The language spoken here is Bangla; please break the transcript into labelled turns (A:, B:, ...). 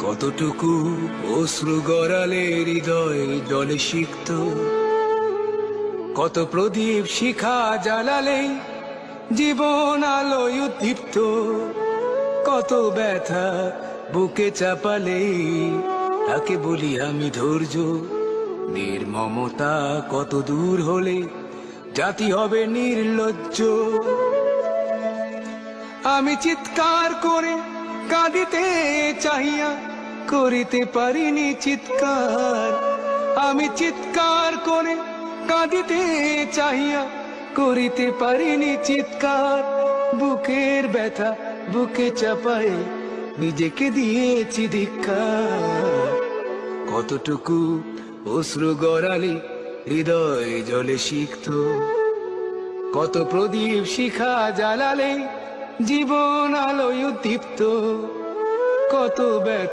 A: কতটুকু অশ্রু গড়ালে হৃদয় জলে সিক্ত, কত প্রদীপ শিখা জ্বালালে জীবন আলোয় উদ্দীপ্ত, কত ব্যথা বুকে চাপালে তাকে বলি আমি ধৈর্য। নির্মমতা কত দূর হলে জাতি হবে নির্লজ্জ। আমি চিৎকার করে কাঁদিতে চাহিয়া করিতে পারিনি চিৎকার, আমি চিৎকার করে কাঁদিতে চাহিয়া করিতে পারিনি চিৎকার। বুকের ব্যথা বুকে চাপায় নিজেকে দিয়েছি ধিক্কার। কতটুকু অশ্রু গড়ালে হৃদয় জলে সিক্ত, কত প্রদীপ শিখা জ্বালালে জীবন আলোয় উদ্দীপ্ত, কত ব্যথা